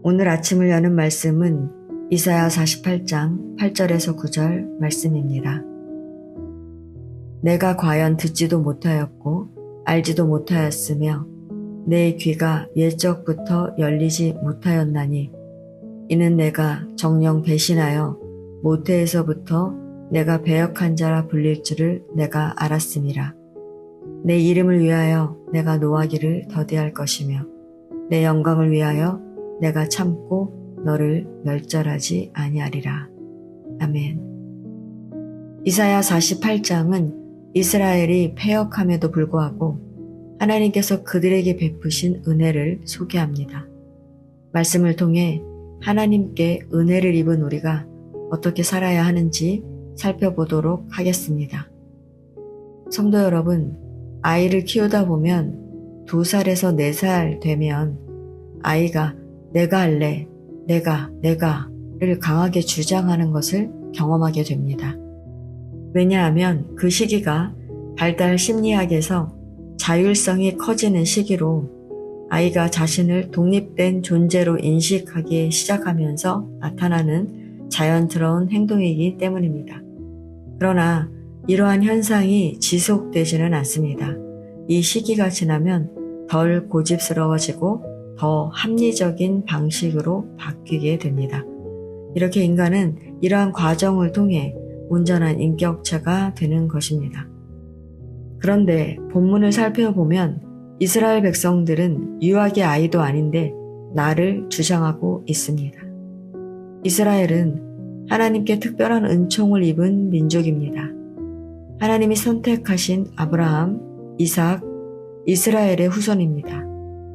오늘 아침을 여는 말씀은 이사야 48장 8절에서 9절 말씀입니다. 내가 과연 듣지도 못하였고 알지도 못하였으며 내 귀가 옛적부터 열리지 못하였나니 이는 내가 정녕 배신하여 모태에서부터 내가 배역한 자라 불릴 줄을 내가 알았음이라. 내 이름을 위하여 내가 노하기를 더디할 것이며 내 영광을 위하여 내가 참고 너를 멸절하지 아니하리라. 아멘. 이사야 48장은 이스라엘이 패역함에도 불구하고 하나님께서 그들에게 베푸신 은혜를 소개합니다. 말씀을 통해 하나님께 은혜를 입은 우리가 어떻게 살아야 하는지 살펴보도록 하겠습니다. 성도 여러분, 아이를 키우다 보면 2살에서 4살 되면 아이가 내가 할래, 내가를 강하게 주장하는 것을 경험하게 됩니다. 왜냐하면 그 시기가 발달 심리학에서 자율성이 커지는 시기로 아이가 자신을 독립된 존재로 인식하기 시작하면서 나타나는 자연스러운 행동이기 때문입니다. 그러나 이러한 현상이 지속되지는 않습니다. 이 시기가 지나면 덜 고집스러워지고 더 합리적인 방식으로 바뀌게 됩니다. 이렇게 인간은 이러한 과정을 통해 온전한 인격체가 되는 것입니다. 그런데 본문을 살펴보면 이스라엘 백성들은 유학의 아이도 아닌데 나를 주장하고 있습니다. 이스라엘은 하나님께 특별한 은총을 입은 민족입니다. 하나님이 선택하신 아브라함, 이삭, 이스라엘의 후손입니다.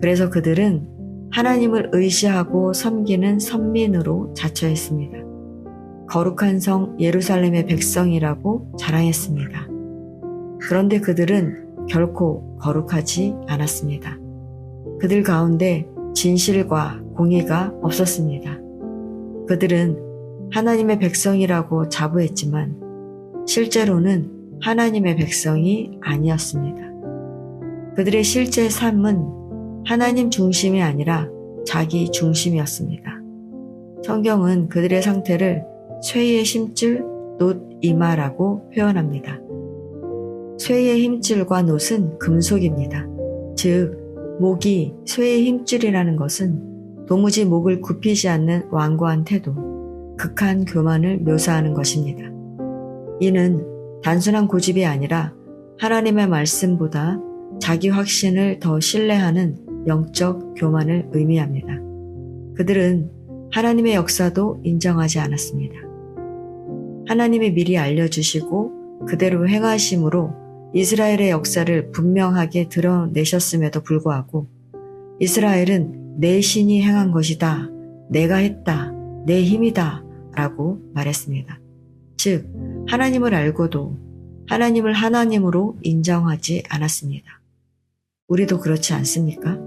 그래서 그들은 하나님을 의지하고 섬기는 선민으로 자처했습니다. 거룩한 성 예루살렘의 백성이라고 자랑했습니다. 그런데 그들은 결코 거룩하지 않았습니다. 그들 가운데 진실과 공의가 없었습니다. 그들은 하나님의 백성이라고 자부했지만 실제로는 하나님의 백성이 아니었습니다. 그들의 실제 삶은 하나님 중심이 아니라 자기 중심이었습니다. 성경은 그들의 상태를 쇠의 힘줄, 놋 이마라고 표현합니다. 쇠의 힘줄과 놋은 금속입니다. 즉, 목이 쇠의 힘줄이라는 것은 도무지 목을 굽히지 않는 완고한 태도, 극한 교만을 묘사하는 것입니다. 이는 단순한 고집이 아니라 하나님의 말씀보다 자기 확신을 더 신뢰하는 영적 교만을 의미합니다. 그들은 하나님의 역사도 인정하지 않았습니다. 하나님이 미리 알려주시고 그대로 행하심으로 이스라엘의 역사를 분명하게 드러내셨음에도 불구하고 이스라엘은 내 신이 행한 것이다, 내가 했다, 내 힘이다 라고 말했습니다. 즉, 하나님을 알고도 하나님을 하나님으로 인정하지 않았습니다. 우리도 그렇지 않습니까?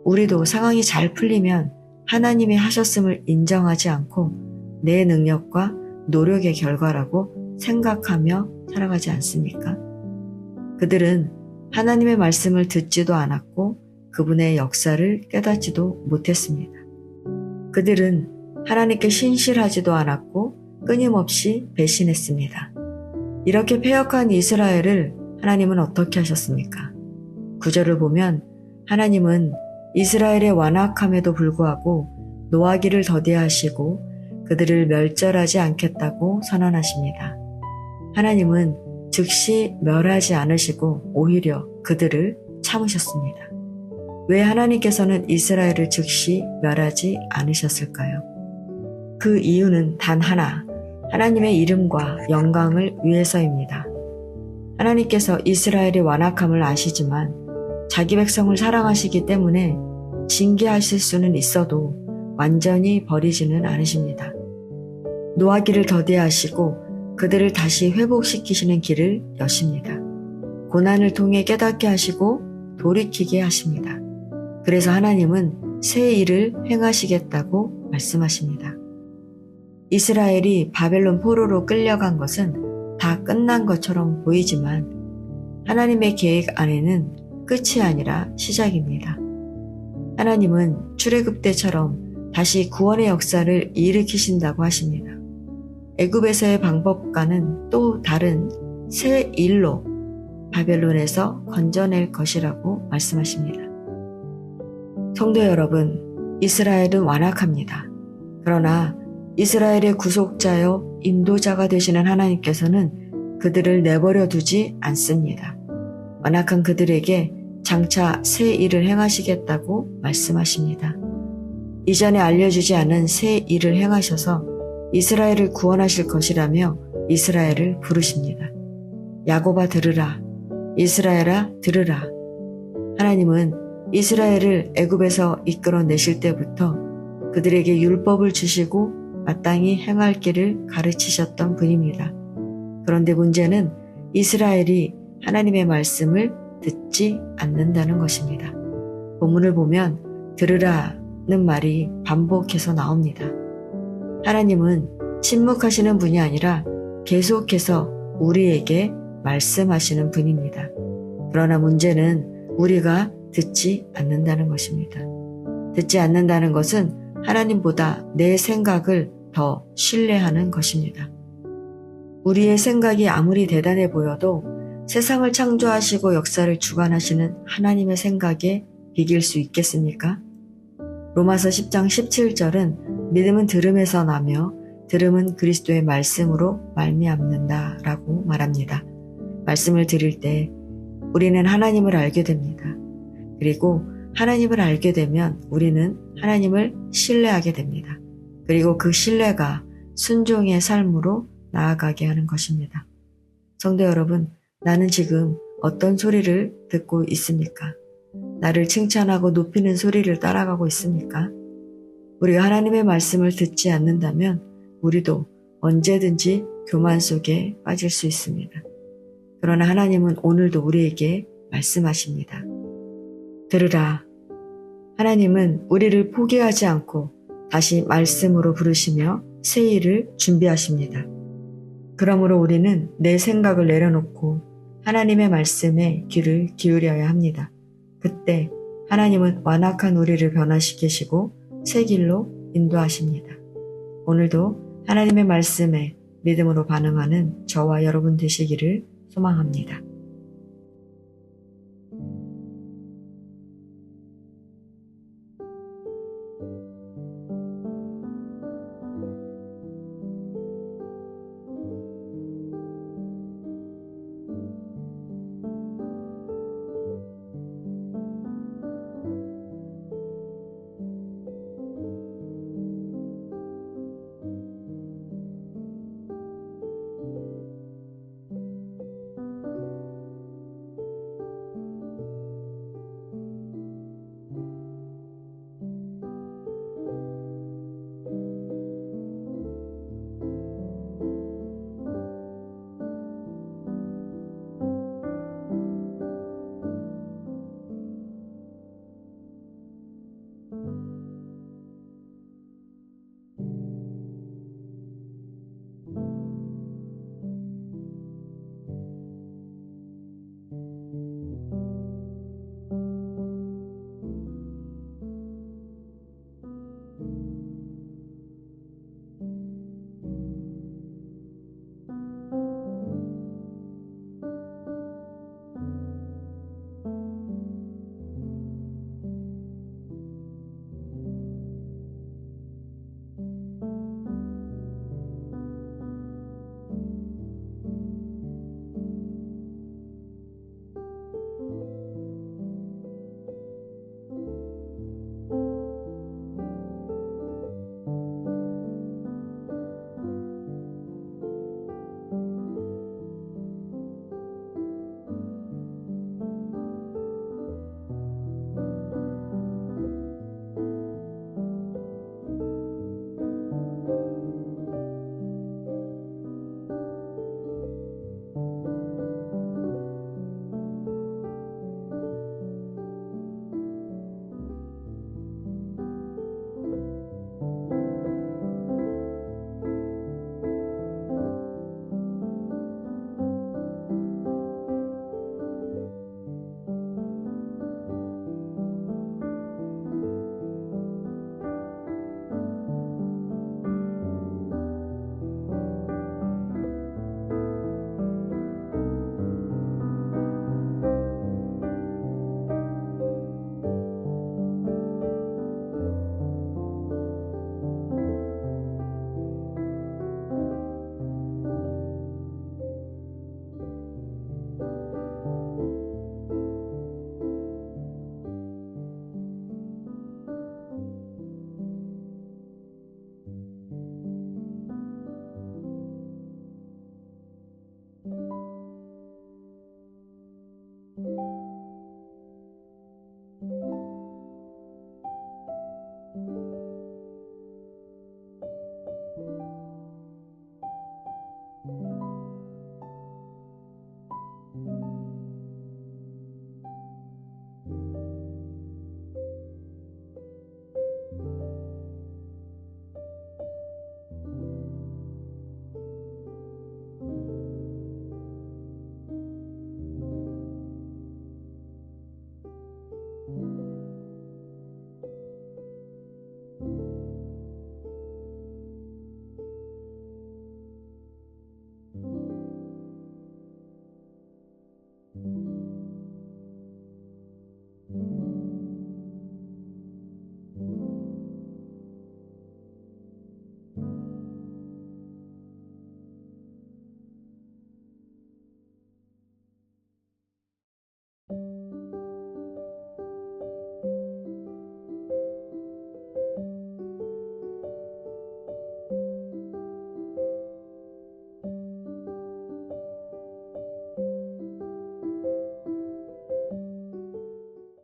우리도 상황이 잘 풀리면 하나님이 하셨음을 인정하지 않고 내 능력과 노력의 결과라고 생각하며 살아가지 않습니까? 그들은 하나님의 말씀을 듣지도 않았고 그분의 역사를 깨닫지도 못했습니다. 그들은 하나님께 신실하지도 않았고 끊임없이 배신했습니다. 이렇게 패역한 이스라엘을 하나님은 어떻게 하셨습니까? 9절을 보면 하나님은 이스라엘의 완악함에도 불구하고 노하기를 더디하시고 그들을 멸절하지 않겠다고 선언하십니다. 하나님은 즉시 멸하지 않으시고 오히려 그들을 참으셨습니다. 왜 하나님께서는 이스라엘을 즉시 멸하지 않으셨을까요? 그 이유는 단 하나, 하나님의 이름과 영광을 위해서입니다. 하나님께서 이스라엘의 완악함을 아시지만 자기 백성을 사랑하시기 때문에 징계하실 수는 있어도 완전히 버리지는 않으십니다. 노하기를 더디하시고 그들을 다시 회복시키시는 길을 여십니다. 고난을 통해 깨닫게 하시고 돌이키게 하십니다. 그래서 하나님은 새 일을 행하시겠다고 말씀하십니다. 이스라엘이 바벨론 포로로 끌려간 것은 다 끝난 것처럼 보이지만 하나님의 계획 안에는 끝이 아니라 시작입니다. 하나님은 출애굽 때처럼 다시 구원의 역사를 일으키신다고 하십니다. 애굽에서의 방법과는 또 다른 새 일로 바벨론에서 건져낼 것이라고 말씀하십니다. 성도 여러분, 이스라엘은 완악합니다. 그러나 이스라엘의 구속자여 인도자가 되시는 하나님께서는 그들을 내버려 두지 않습니다. 완악한 그들에게 장차 새 일을 행하시겠다고 말씀하십니다. 이전에 알려주지 않은 새 일을 행하셔서 이스라엘을 구원하실 것이라며 이스라엘을 부르십니다. 야곱아 들으라, 이스라엘아 들으라. 하나님은 이스라엘을 애굽에서 이끌어내실 때부터 그들에게 율법을 주시고 마땅히 행할 길을 가르치셨던 분입니다. 그런데 문제는 이스라엘이 하나님의 말씀을 듣지 않는다는 것입니다. 본문을 보면 들으라는 말이 반복해서 나옵니다. 하나님은 침묵하시는 분이 아니라 계속해서 우리에게 말씀하시는 분입니다. 그러나 문제는 우리가 듣지 않는다는 것입니다. 듣지 않는다는 것은 하나님보다 내 생각을 더 신뢰하는 것입니다. 우리의 생각이 아무리 대단해 보여도 세상을 창조하시고 역사를 주관하시는 하나님의 생각에 비길 수 있겠습니까? 로마서 10장 17절은 믿음은 들음에서 나며 들음은 그리스도의 말씀으로 말미암는다 라고 말합니다. 말씀을 들을 때 우리는 하나님을 알게 됩니다. 그리고 하나님을 알게 되면 우리는 하나님을 신뢰하게 됩니다. 그리고 그 신뢰가 순종의 삶으로 나아가게 하는 것입니다. 성도 여러분, 나는 지금 어떤 소리를 듣고 있습니까? 나를 칭찬하고 높이는 소리를 따라가고 있습니까? 우리가 하나님의 말씀을 듣지 않는다면 우리도 언제든지 교만 속에 빠질 수 있습니다. 그러나 하나님은 오늘도 우리에게 말씀하십니다. 들으라. 하나님은 우리를 포기하지 않고 다시 말씀으로 부르시며 새 일을 준비하십니다. 그러므로 우리는 내 생각을 내려놓고 하나님의 말씀에 귀를 기울여야 합니다. 그때 하나님은 완악한 우리를 변화시키시고 새 길로 인도하십니다. 오늘도 하나님의 말씀에 믿음으로 반응하는 저와 여러분 되시기를 소망합니다.